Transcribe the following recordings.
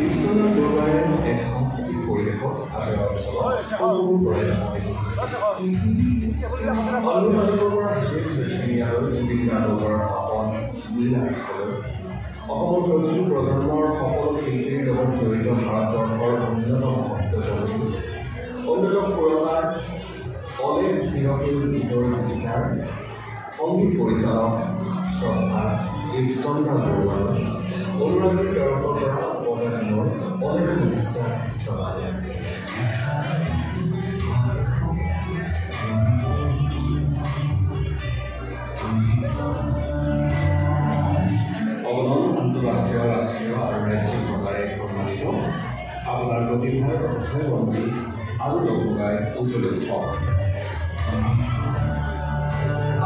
ইপছনৰ দৰবাৰে এক সাংস্কৃতিক পৰিৱেশত আজৰা অঞ্চলত সকলোবোৰ পৰাই অনুমানিকৰ পৰা আৰু বিভিন্ন দৰবাৰৰ পাপন লীলাসকলে অসমৰ প্ৰতিটো প্ৰজন্মৰ সকলো শিল্পীৰ লগত জড়িত ভাৰতবৰ্ষৰ অন্যতম সত্যজনী অন্যতম পুৰস্কাৰ অলেখ চিৰসেউজ গীতৰ গীতিকাৰ সংগীত পৰিচালক শ্ৰদ্ধা ইপছনদাস বৰুৱাৰ অনুৰাগীৰ তৰফৰ পৰা অৱদানৰ অনেক শুভেচ্ছা জনালে। অৱদান আন্তঃৰাষ্ট্ৰীয় ৰাষ্ট্ৰীয় আৰু ৰাজ্যিক প্ৰকাৰে সন্মানিত আপোনাৰ প্ৰতিভাৰ অক্ষয়বন্তী আৰু লগগাই উজ্জ্বলি উঠক।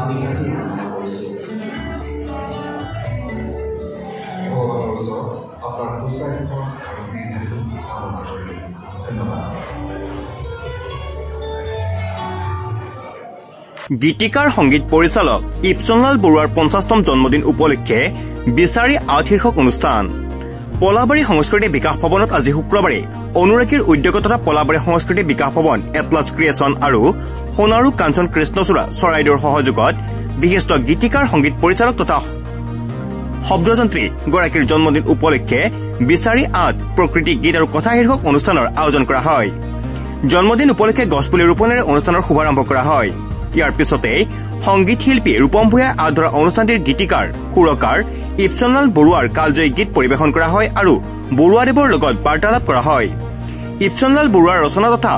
আমি কাটি কামনা কৰিছোঁ ভগৱানৰ ওচৰত আপোনাৰ সুস্বাস্থ্য আৰু দীৰ্ঘায়ু কামনা কৰিলোঁ। ধন্যবাদ। গীতিকাৰ সংগীত পৰিচালক ইপছনলাল বৰুৱাৰ ৫০তম জন্মদিন উপলক্ষে বিচাৰি আৰ্ট শীৰ্ষক অনুষ্ঠান পলাবাৰী সংস্কৃতি বিকাশ ভৱনত আজি শুক্ৰবাৰে অনুৰাগীৰ উদ্যোগ তথা পলাবাৰী সংস্কৃতি বিকাশ ভৱন এটলাছ ক্ৰিয়েশ্যন আৰু সোণাৰু কাঞ্চন কৃষ্ণচূড়া চৰাইদেউৰ সহযোগত বিশিষ্ট গীতিকাৰ সংগীত পৰিচালক তথা শব্দযন্ত্ৰী গৰাকীৰ জন্মদিন উপলক্ষে বিচাৰি আৰ্ট প্ৰকৃতি গীত আৰু কথা শীৰ্ষক অনুষ্ঠানৰ আয়োজন কৰা হয়। জন্মদিন উপলক্ষে গছপুলি ৰোপণেৰে অনুষ্ঠানৰ শুভাৰম্ভ কৰা হয়। ইয়াৰ পিছতে সংগীত শিল্পী ৰূপম ভূঞাই আঁত ধৰা অনুষ্ঠানটিৰ গীতিকাৰ সুৰকাৰ ইপছনলাল বৰুৱাৰ কালজয়ী গীত পৰিৱেশন কৰা হয় আৰু বৰুৱাদেৱৰ লগত বাৰ্তালাপ কৰা হয়। ইপছনলাল বৰুৱাৰ ৰচনা তথা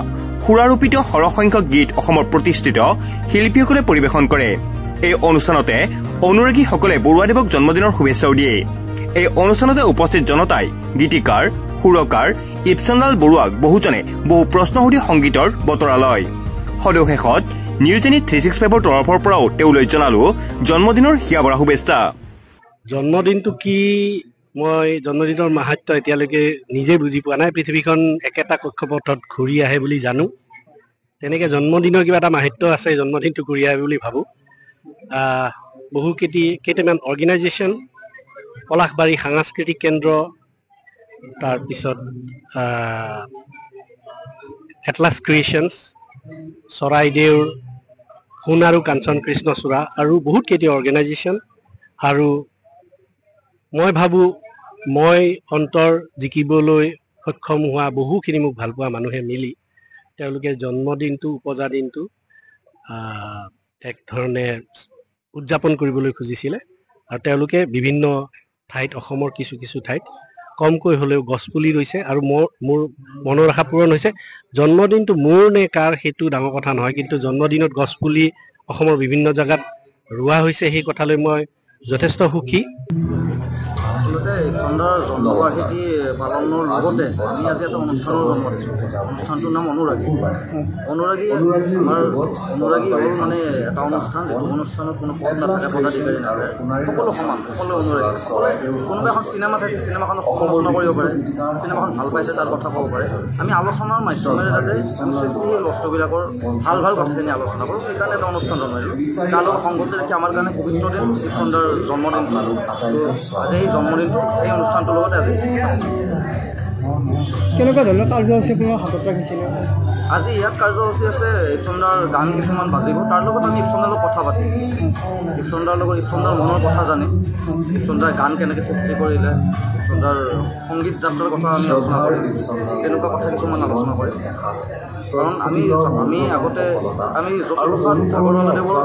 সুৰাৰোপিত সৰহসংখ্যক গীত অসমৰ প্ৰতিষ্ঠিত শিল্পীসকলে পৰিৱেশন কৰে। এই অনুষ্ঠানতে অনুৰাগীসকলে বৰুৱাদেৱক জন্মদিনৰ শুভেচ্ছাও দিয়ে। এই অনুষ্ঠানতে উপস্থিত জনতাই গীতিকাৰ সুৰকাৰ ইপছনলাল বৰুৱাক বহুজনে বহু প্ৰশ্ন সুধি সংগীতৰ বতৰা লয়। সদৌ শেষত নিউজেনি 365ৰ তৰফৰ পৰাও তেওঁলৈ জনালো জন্মদিনৰ হিয়াভৰা শুভেচ্ছা। জন্মদিনটো কি মই জন্মদিনৰ মাহাত্য এতিয়ালৈকে নিজে বুজি পোৱা নাই। পৃথিৱীখন একেটা কক্ষপথত ঘূৰি আহে বুলি জানো, তেনেকৈ জন্মদিনৰ কিবা এটা মাহাত্য আছে, জন্মদিনটো ঘূৰি আহে বুলি ভাবোঁ। বহু কেইটামান অৰ্গেনাইজেশ্যন, পলাশবাৰী সাংস্কৃতিক কেন্দ্ৰ, তাৰপিছত এটলাছ ক্ৰিয়েশ্যনছ, চৰাইদেউৰ সোণাৰু কাঞ্চন কৃষ্ণচূড়া আৰু বহুত কেইটা অৰ্গেনাইজেশ্যন আৰু মই ভাবোঁ মই অন্তৰ জিকিবলৈ সক্ষম হোৱা বহুখিনি মোক ভাল পোৱা মানুহে মিলি তেওঁলোকে জন্মদিনটো উপজা দিনটো এক ধৰণে উদযাপন কৰিবলৈ খুজিছিলে আৰু তেওঁলোকে বিভিন্ন ঠাইত অসমৰ কিছু কিছু ঠাইত কমকৈ হ'লেও গছপুলি ৰুইছে আৰু মোৰ মনৰ আশা পূৰণ হৈছে। জন্মদিনটো মোৰ নে কাৰ সেইটো ডাঙৰ কথা নহয়, কিন্তু জন্মদিনত গছপুলি অসমৰ বিভিন্ন জেগাত ৰোৱা হৈছে, সেই কথালৈ মই যথেষ্ট সুখী। আচলতে ইপছনদাৰ জন্মবাৰ্ষিকী পালনৰ লগতে আমি আজি এটা অনুষ্ঠানৰ জন্ম দিছোঁ। অনুষ্ঠানটোৰ নাম অনুৰাগী। অনুৰাগী আমাৰ অনুৰাগী হ'ল মানে এটা অনুষ্ঠান, যিটো অনুষ্ঠানত কোনো পদ নাথাকে, পদাধিকাৰী নাথাকে, সকলো সমান, সকলো অনুৰাগী। কোনোবা এখন চিনেমা চাইছে, চিনেমাখনক সমালোচনা কৰিব পাৰে, চিনেমাখন ভাল পাইছে তাৰ কথা ক'ব পাৰে। আমি আলোচনাৰ মাধ্যমেৰে যাতে সৃষ্টিশীল বস্তুবিলাকৰ ভাল ভাল কথাখিনি আলোচনা কৰোঁ, সেইকাৰণে এটা অনুষ্ঠান জন্মাইছোঁ। তাৰ লগত সংগতি ৰাখি আমাৰ কাৰণে পবিত্ৰ দিন ইপছনদাৰ জন্মদিন। আজি এই জন্মদিনটো এই অনুষ্ঠানটোৰ লগতে আজি কেনেকুৱা ধৰণৰ কাৰ্যসূচী আপোনাৰ হাতত ৰাখিছিলে? আজি ইয়াত কাৰ্যসূচী আছে, ইপছনদাৰ গান কিছুমান বাজিব, তাৰ লগত আমি ইপছনদাৰ লগত কথা পাতিম, ইপছনদাৰ লগত ইপছনদাৰ মনৰ কথা জানিম, ইপছনদাৰ গান কেনেকৈ সৃষ্টি কৰিলে, ইপছনদাৰ সংগীত যাত্ৰাৰ কথা আমি আলোচনা কৰিম, তেনেকুৱা কথা কিছুমান আলোচনা কৰিম। কাৰণ আমি আগতে আমি জগপ্ৰসাদ আগৰৱালাদেৱৰ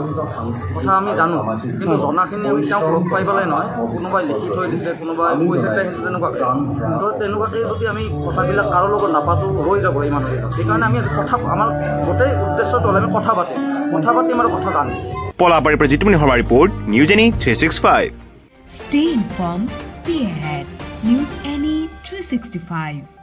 কথা আমি জানো, কিন্তু জনাখিনি আমি তেওঁক লগ পাই পেলাই নহয়, কোনোবাই লিখি থৈ দিছে, কোনোবাই কৈছে তেনেকুৱাকৈ। তো তেনেকুৱাকৈ যদি আমি কথাবিলাক কাৰো লগত নাপাতোঁ, ৰৈ যাব এই মানুহবিলাক। সেইকাৰণে আমি কথা, আমাৰ গোটেই উদ্দেশ্যটো হ'লে আমি কথা পাতিম আৰু কথা জানিম। পলাবাৰীৰ পৰা জিতুমণি শৰ্মা ৰিপৰ্ট, নিউজেনি 365। Stay informed, stay ahead. News Any 365.